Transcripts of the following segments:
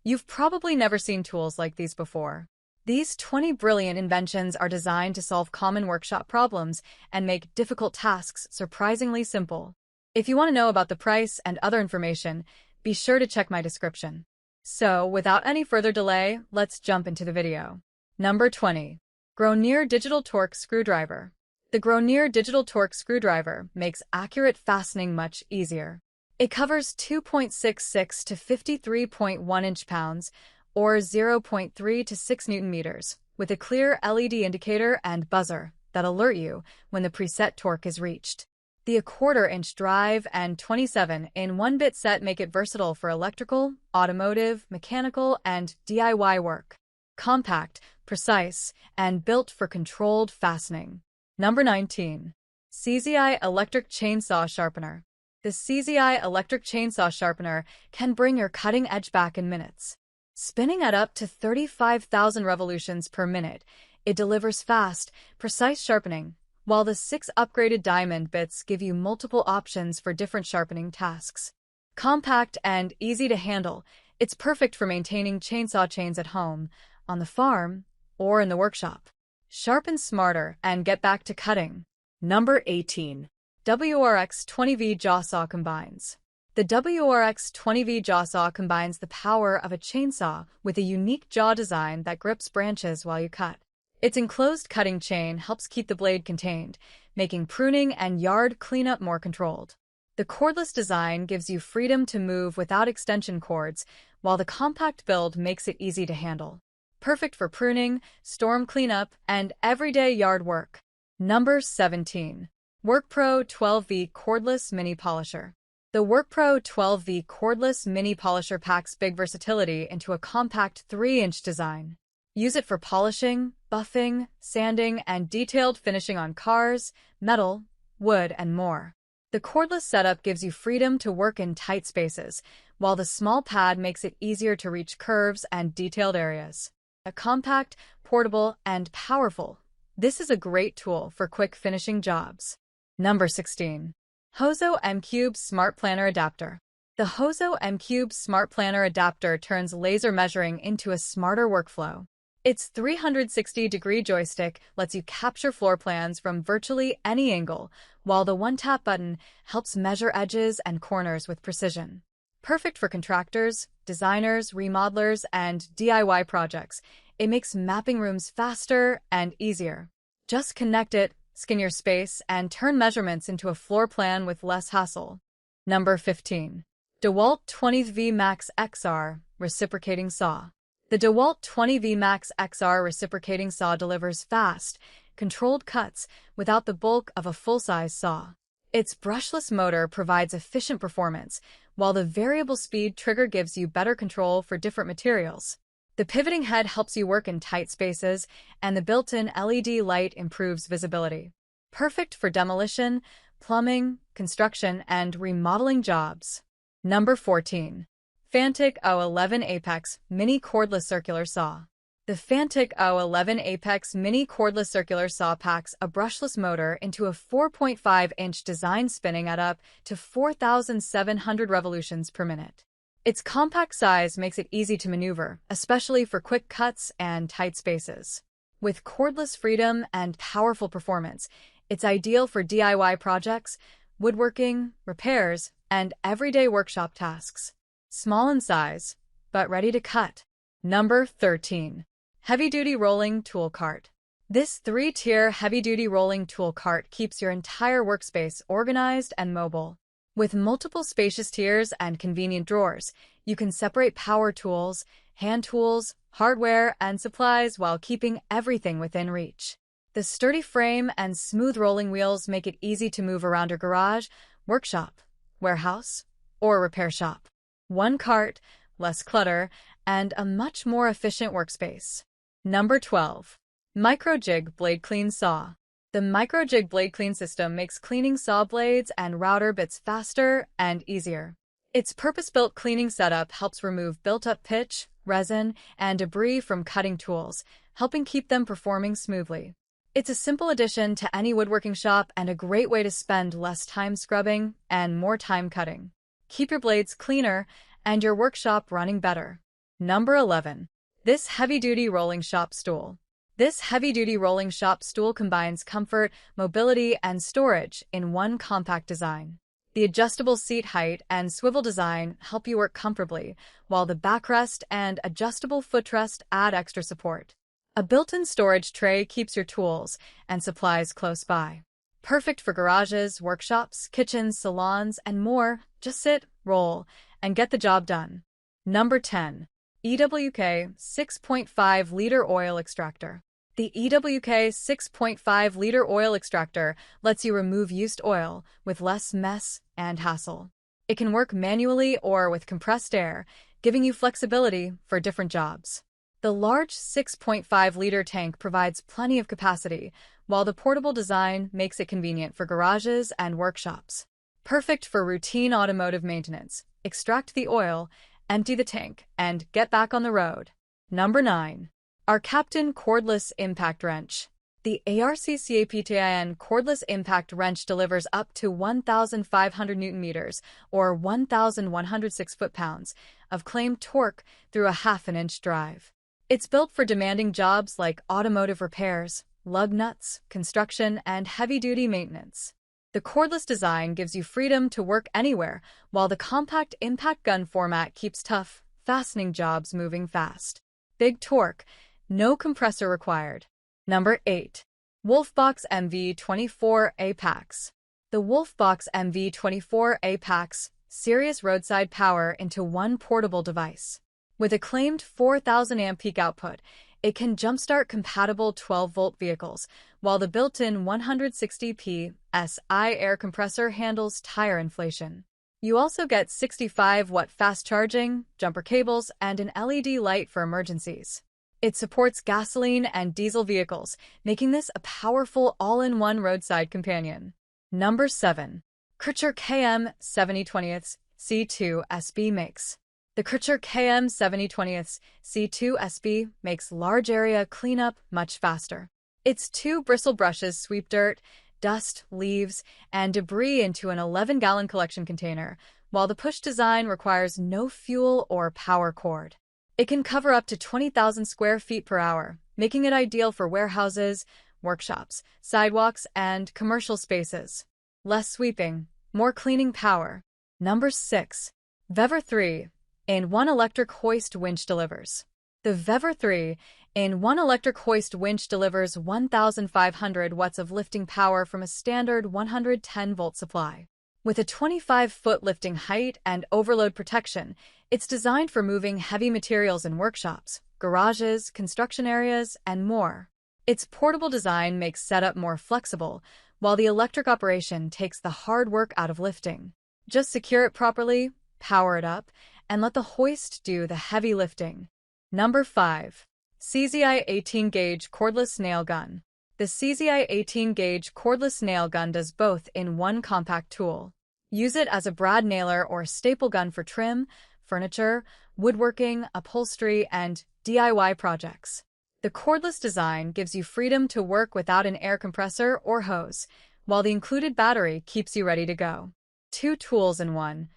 You've probably never seen tools like these before. These 20 brilliant inventions are designed to solve common workshop problems and make difficult tasks surprisingly simple. If you want to know about the price and other information, be sure to check my description. So, without any further delay, let's jump into the video. Number 20. Gronier Digital Torque Screwdriver. The Gronier Digital Torque Screwdriver makes accurate fastening much easier. It covers 2.66 to 53.1 inch-pounds, or 0.3 to 6 Newton meters, with a clear LED indicator and buzzer that alert you when the preset torque is reached. The 1/4-inch drive and 27-in-1-bit set make it versatile for electrical, automotive, mechanical, and DIY work. Compact, precise, and built for controlled fastening. Number 19. CZI Electric Chainsaw Sharpener. The CZI Electric Chainsaw Sharpener can bring your cutting edge back in minutes. Spinning at up to 35,000 revolutions per minute, it delivers fast, precise sharpening, while the 6 upgraded diamond bits give you multiple options for different sharpening tasks. Compact and easy to handle, it's perfect for maintaining chainsaw chains at home, on the farm, or in the workshop. Sharpen smarter and get back to cutting. Number 18. WRX-20V Jaw Saw Combines. The WRX-20V Jaw Saw combines the power of a chainsaw with a unique jaw design that grips branches while you cut. Its enclosed cutting chain helps keep the blade contained, making pruning and yard cleanup more controlled. The cordless design gives you freedom to move without extension cords, while the compact build makes it easy to handle. Perfect for pruning, storm cleanup, and everyday yard work. Number 17. WorkPro 12V Cordless Mini Polisher. The WorkPro 12V Cordless Mini Polisher packs big versatility into a compact 3-inch design. Use it for polishing, buffing, sanding, and detailed finishing on cars, metal, wood, and more. The cordless setup gives you freedom to work in tight spaces, while the small pad makes it easier to reach curves and detailed areas. Compact, portable, and powerful, this is a great tool for quick finishing jobs. Number 16. Hozo M-Cube Smart Planner Adapter. The Hozo M-Cube Smart Planner Adapter turns laser measuring into a smarter workflow. Its 360-degree joystick lets you capture floor plans from virtually any angle, while the one-tap button helps measure edges and corners with precision. Perfect for contractors, designers, remodelers, and DIY projects, it makes mapping rooms faster and easier. Just connect it, scan your space, and turn measurements into a floor plan with less hassle. Number 15. DeWalt 20V Max XR Reciprocating Saw. The DeWalt 20V Max XR Reciprocating Saw delivers fast, controlled cuts without the bulk of a full-size saw. Its brushless motor provides efficient performance, while the variable speed trigger gives you better control for different materials. The pivoting head helps you work in tight spaces, and the built-in LED light improves visibility. Perfect for demolition, plumbing, construction, and remodeling jobs. Number 14. Fantic O11 Apex Mini Cordless Circular Saw. The Fantic O11 Apex Mini Cordless Circular Saw packs a brushless motor into a 4.5-inch design spinning at up to 4,700 revolutions per minute. Its compact size makes it easy to maneuver, especially for quick cuts and tight spaces. With cordless freedom and powerful performance, it's ideal for DIY projects, woodworking, repairs, and everyday workshop tasks. Small in size, but ready to cut. Number 13. Heavy-Duty Rolling Tool Cart. This 3-tier heavy-duty rolling tool cart keeps your entire workspace organized and mobile. With multiple spacious tiers and convenient drawers, you can separate power tools, hand tools, hardware, and supplies while keeping everything within reach. The sturdy frame and smooth rolling wheels make it easy to move around your garage, workshop, warehouse, or repair shop. One cart, less clutter, and a much more efficient workspace. Number 12. MicroJig Blade Clean Saw. The MicroJig Blade Clean system makes cleaning saw blades and router bits faster and easier. Its purpose-built cleaning setup helps remove built-up pitch, resin, and debris from cutting tools, helping keep them performing smoothly. It's a simple addition to any woodworking shop and a great way to spend less time scrubbing and more time cutting. Keep your blades cleaner and your workshop running better. Number 11. This heavy-duty rolling shop stool. This heavy-duty rolling shop stool combines comfort, mobility, and storage in one compact design. The adjustable seat height and swivel design help you work comfortably, while the backrest and adjustable footrest add extra support. A built-in storage tray keeps your tools and supplies close by. Perfect for garages, workshops, kitchens, salons, and more. Just sit, roll, and get the job done. Number 10. EWK 6.5-liter oil extractor. The EWK 6.5-liter oil extractor lets you remove used oil with less mess and hassle. It can work manually or with compressed air, giving you flexibility for different jobs. The large 6.5-liter tank provides plenty of capacity, while the portable design makes it convenient for garages and workshops. Perfect for routine automotive maintenance. Extract the oil, empty the tank, and get back on the road. Number 9. Our Captain Cordless Impact Wrench. The ARCCAPTIN cordless impact wrench delivers up to 1,500 Nm or 1,106 foot-pounds of claimed torque through a half-an-inch drive. It's built for demanding jobs like automotive repairs, lug nuts, construction, and heavy-duty maintenance. The cordless design gives you freedom to work anywhere, while the compact impact gun format keeps tough, fastening jobs moving fast. Big torque, no compressor required. Number 8. Wolfbox MV24 Apex. The Wolfbox MV24 packs serious roadside power into one portable device. With a claimed 4,000 amp peak output, it can jumpstart compatible 12-volt vehicles, while the built-in 160 psi air compressor handles tire inflation. You also get 65-watt fast charging, jumper cables, and an LED light for emergencies. It supports gasoline and diesel vehicles, making this a powerful all-in-one roadside companion. Number 7. Kärcher KM7020 C2 SB Makes. The Kärcher KM7020 C2 SB makes large area cleanup much faster. Its 2 bristle brushes sweep dirt, dust, leaves, and debris into an 11-gallon collection container, while the push design requires no fuel or power cord. It can cover up to 20,000 square feet per hour, making it ideal for warehouses, workshops, sidewalks, and commercial spaces. Less sweeping, more cleaning power. Number 6. Vevor 3-in-1 electric hoist winch delivers. The Vevor 3-in-1 electric hoist winch delivers 1,500 watts of lifting power from a standard 110-volt supply. With a 25-foot lifting height and overload protection, it's designed for moving heavy materials in workshops, garages, construction areas, and more. Its portable design makes setup more flexible, while the electric operation takes the hard work out of lifting. Just secure it properly, power it up, and let the hoist do the heavy lifting. Number 5. CZI 18-gauge cordless nail gun. The CZI 18-gauge cordless nail gun does both in one compact tool. Use it as a brad nailer or staple gun for trim, furniture, woodworking, upholstery, and DIY projects. The cordless design gives you freedom to work without an air compressor or hose, while the included battery keeps you ready to go. 2 tools in one.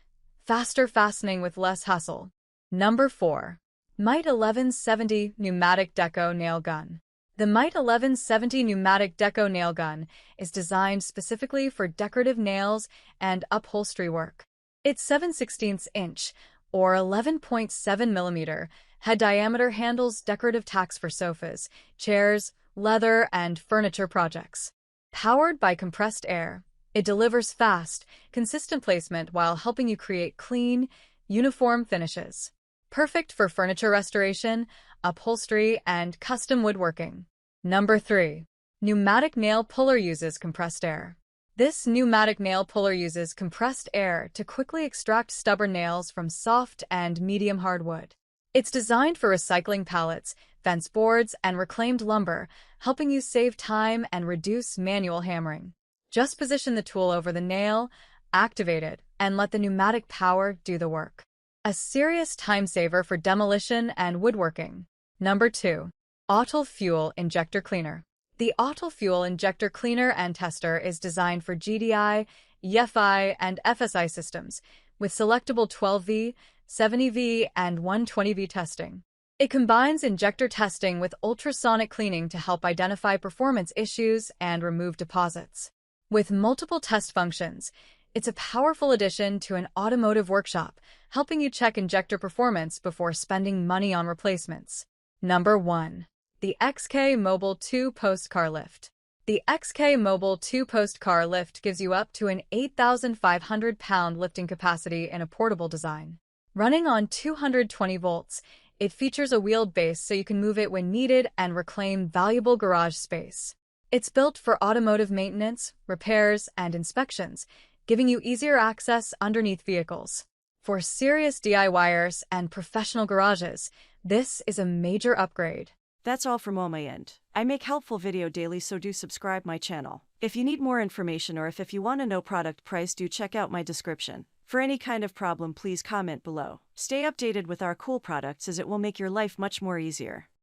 Faster fastening with less hassle. Number 4. Mite 1170 Pneumatic Deco Nail Gun. The Mite 1170 Pneumatic Deco Nail Gun is designed specifically for decorative nails and upholstery work. Its 7/16" or 11.7 millimeter head diameter handles decorative tacks for sofas, chairs, leather, and furniture projects. Powered by compressed air, it delivers fast, consistent placement while helping you create clean, uniform finishes. Perfect for furniture restoration, upholstery, and custom woodworking. Number 3. Pneumatic Nail Puller uses compressed air. This pneumatic nail puller uses compressed air to quickly extract stubborn nails from soft and medium hardwood. It's designed for recycling pallets, fence boards, and reclaimed lumber, helping you save time and reduce manual hammering. Just position the tool over the nail, activate it, and let the pneumatic power do the work. A serious time saver for demolition and woodworking. Number 2. Autel Fuel Injector Cleaner. The Autel Fuel Injector Cleaner and Tester is designed for GDI, EFI, and FSI systems, with selectable 12V, 70V, and 120V testing. It combines injector testing with ultrasonic cleaning to help identify performance issues and remove deposits. With multiple test functions, it's a powerful addition to an automotive workshop, helping you check injector performance before spending money on replacements. Number 1. The XK Mobile 2-Post Car Lift. The XK Mobile 2-Post Car Lift gives you up to an 8,500-pound lifting capacity in a portable design. Running on 220 volts, it features a wheeled base so you can move it when needed and reclaim valuable garage space. It's built for automotive maintenance, repairs, and inspections, giving you easier access underneath vehicles. For serious DIYers and professional garages, this is a major upgrade. That's all from on my end. I make helpful video daily, so do subscribe my channel. If you need more information or if you want to know product price, do check out my description. For any kind of problem, please comment below. Stay updated with our cool products as it will make your life much more easier.